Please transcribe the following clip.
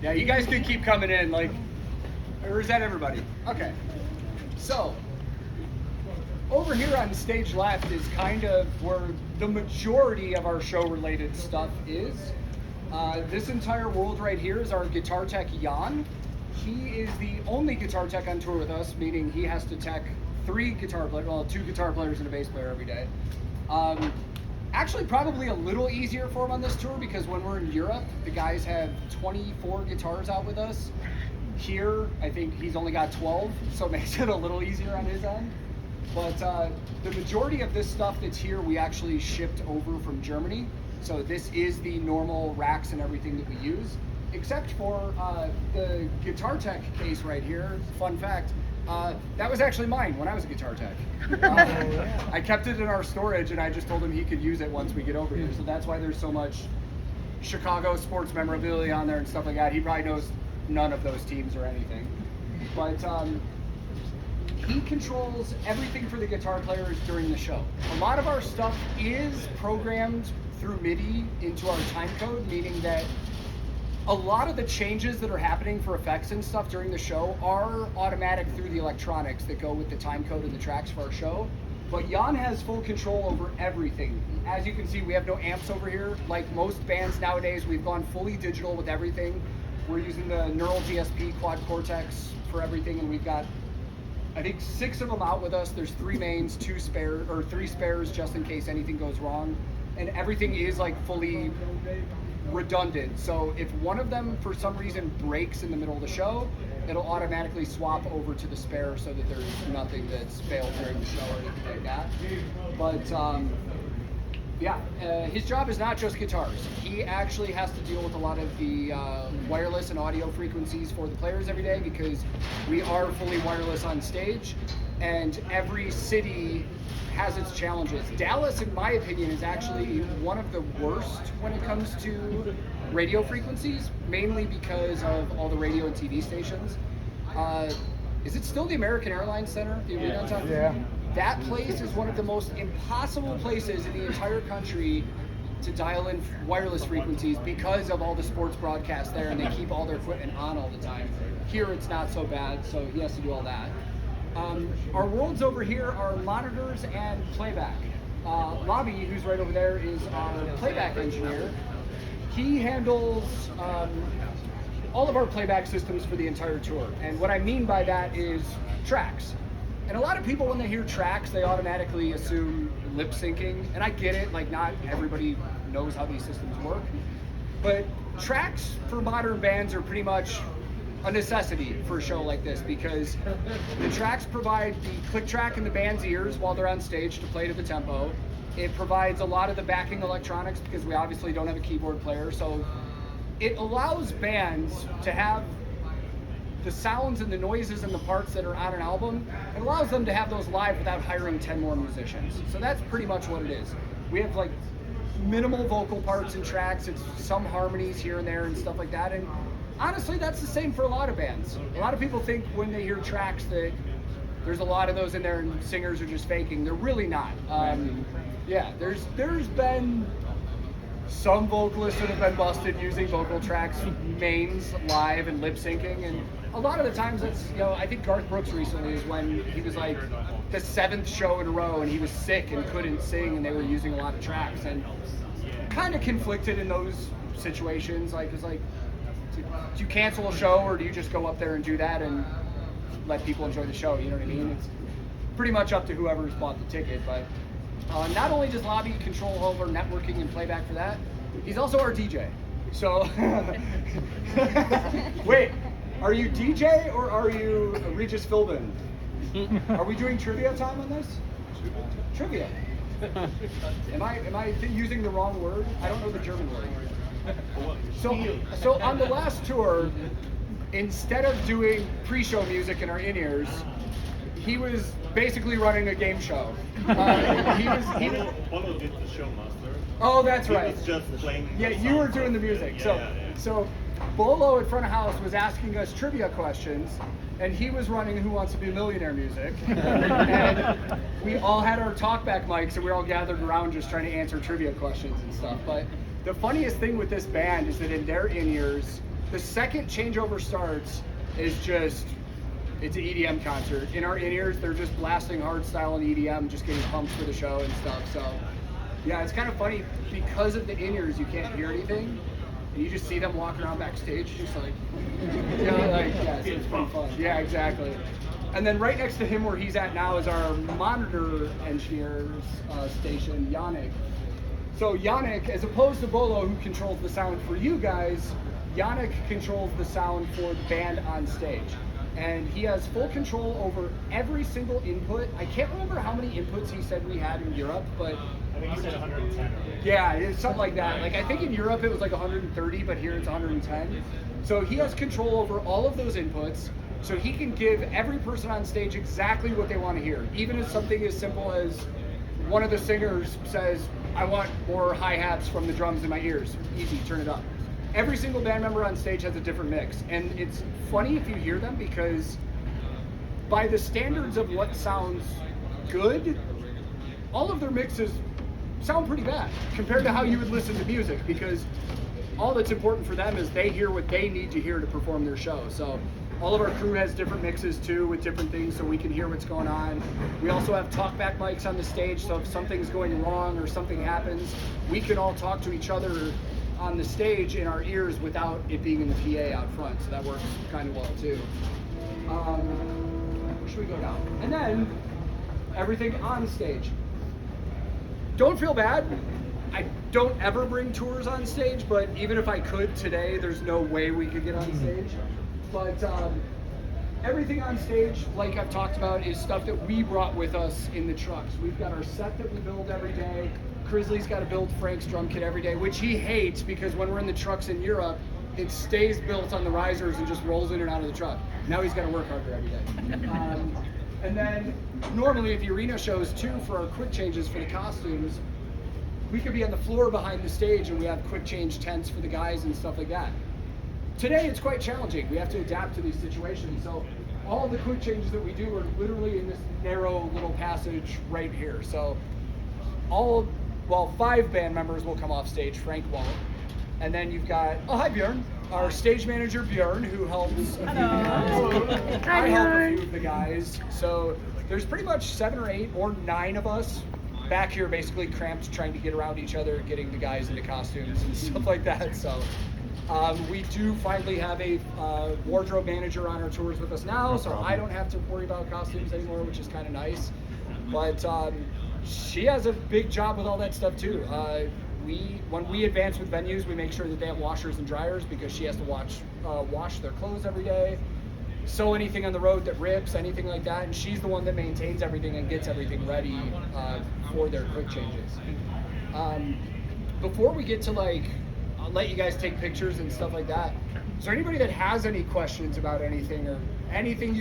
Yeah, you guys can keep coming in, like, or is that everybody? Okay. So, over here on stage left is kind of where the majority of our show-related stuff is. This entire world right here is our guitar tech, Jan. He is the only guitar tech on tour with us, meaning he has to tech two guitar players and a bass player every day. Actually, probably a little easier for him on this tour because when we're in Europe, the guys have 24 guitars out with us. Here, I think he's only got 12, so it makes it a little easier on his end. But the majority of this stuff that's here, we actually shipped over from Germany. So this is the normal racks and everything that we use, except for the guitar tech case right here. Fun fact. That was actually mine when I was a guitar tech. I kept it in our storage and I just told him he could use it once we get over here. So that's why there's so much Chicago sports memorabilia on there and stuff like that. He probably knows none of those teams or anything. But he controls everything for the guitar players during the show. A lot of our stuff is programmed through MIDI into our time code, meaning that a lot of the changes that are happening for effects and stuff during the show are automatic through the electronics that go with the time code and the tracks for our show. But Jan has full control over everything. As you can see, we have no amps over here. Like most bands nowadays, we've gone fully digital with everything. We're using the Neural DSP Quad Cortex for everything, and we've got, I think, 6 of them out with us. There's 3 mains, 3 spares just in case anything goes wrong. And everything is like fully redundant, so if one of them for some reason breaks in the middle of the show, it'll automatically swap over to the spare so that there's nothing that's failed during the show or anything like that. But his job is not just guitars. He actually has to deal with a lot of the wireless and audio frequencies for the players every day because we are fully wireless on stage, and every city has its challenges. Dallas, in my opinion, is actually one of the worst when it comes to radio frequencies, mainly because of all the radio and TV stations. Is it still the American Airlines Center? The arena on top? Yeah. That place is one of the most impossible places in the entire country to dial in wireless frequencies because of all the sports broadcasts there, and they keep all their equipment on all the time. Here it's not so bad, so he has to do all that. Our worlds over here are monitors and playback. Lobby, who's right over there, is our playback engineer. He handles all of our playback systems for the entire tour. And what I mean by that is tracks. And a lot of people, when they hear tracks, they automatically assume lip syncing. And I get it, like not everybody knows how these systems work. But tracks for modern bands are pretty much a necessity for a show like this because the tracks provide the click track in the band's ears while they're on stage to play to the tempo. It provides a lot of the backing electronics because we obviously don't have a keyboard player, so it allows bands to have the sounds and the noises and the parts that are on an album. It allows them to have those live without hiring 10 more musicians. So that's pretty much what it is. We have like minimal vocal parts and tracks. It's some harmonies here and there and stuff like that. And honestly, that's the same for a lot of bands. A lot of people think when they hear tracks that there's a lot of those in there and singers are just faking. They're really not. There's been some vocalists that have been busted using vocal tracks, mains, live, and lip syncing. And a lot of the times that's, I think Garth Brooks recently is when he was like the 7th show in a row and he was sick and couldn't sing and they were using a lot of tracks. And kind of conflicted in those situations. Like, it's like, do you cancel a show or do you just go up there and do that and let people enjoy the show? You know what I mean? It's pretty much up to whoever's bought the ticket. But not only does Lobby control all of our networking and playback for that, he's also our DJ. So, wait, are you DJ or are you Regis Philbin? Are we doing trivia time on this? Trivia. Am I using the wrong word? I don't know the German word. So on the last tour, instead of doing pre-show music in our in-ears, he was basically running a game show. Polo did the show master. Oh, that's right. He was just playing. Yeah, you were doing the music. So Bolo at front of house was asking us trivia questions, and he was running Who Wants to Be a Millionaire music. And we all had our talkback mics, and we were all gathered around just trying to answer trivia questions and stuff. But the funniest thing with this band is that in their in-ears, The second changeover starts is just, it's an EDM concert. In our in-ears, they're just blasting hardstyle and EDM, just getting pumped for the show and stuff. So yeah, it's kind of funny because of the in-ears, you can't hear anything. And you just see them walking around backstage, just like, yeah, it's pretty fun. Yeah, exactly. And then right next to him where he's at now is our monitor engineer's station, Yannick. So Yannick, as opposed to Bolo, who controls the sound for you guys, Yannick controls the sound for the band on stage. And he has full control over every single input. I can't remember how many inputs he said we had in Europe, but I think he said 110. yeah, it's something like that. Like I think in Europe it was like 130, but here it's 110. So he has control over all of those inputs. So he can give every person on stage exactly what they want to hear. Even if something as simple as one of the singers says, I want more hi-hats from the drums in my ears. Easy, turn it up. Every single band member on stage has a different mix. And it's funny if you hear them because by the standards of what sounds good, all of their mixes sound pretty bad compared to how you would listen to music, because all that's important for them is they hear what they need to hear to perform their show. So all of our crew has different mixes too with different things so we can hear what's going on. We also have talkback mics on the stage, so if something's going wrong or something happens, we can all talk to each other on the stage in our ears without it being in the PA out front, so that works kind of well too. Where should we go now? And then everything on stage. Don't feel bad. I don't ever bring tours on stage, but even if I could today, there's no way we could get on stage. But everything on stage, like I've talked about, is stuff that we brought with us in the trucks. We've got our set that we build every day. Grizzly's got to build Frank's drum kit every day, which he hates because when we're in the trucks in Europe, it stays built on the risers and just rolls in and out of the truck. Now he's got to work harder every day. And then normally at the arena shows too, for our quick changes for the costumes, we could be on the floor behind the stage and we have quick change tents for the guys and stuff like that. Today it's quite challenging. We have to adapt to these situations. So all of the quick changes that we do are literally in this narrow little passage right here. So 5 band members will come off stage, Frank won't. And then you've got, oh hi Bjorn, our stage manager Bjorn, who helps a few guys. I help a few of the guys. So there's pretty much 7 or 8 or 9 of us back here basically cramped trying to get around each other, getting the guys into costumes and stuff like that. So we do finally have a wardrobe manager on our tours with us now, so I don't have to worry about costumes anymore, which is kind of nice. But she has a big job with all that stuff too. When we advance with venues, we make sure that they have washers and dryers because she has to wash their clothes every day, sew anything on the road that rips, anything like that, and she's the one that maintains everything and gets everything ready for their quick changes. Before we get to I'll let you guys take pictures and stuff like that, is there anybody that has any questions about anything or anything you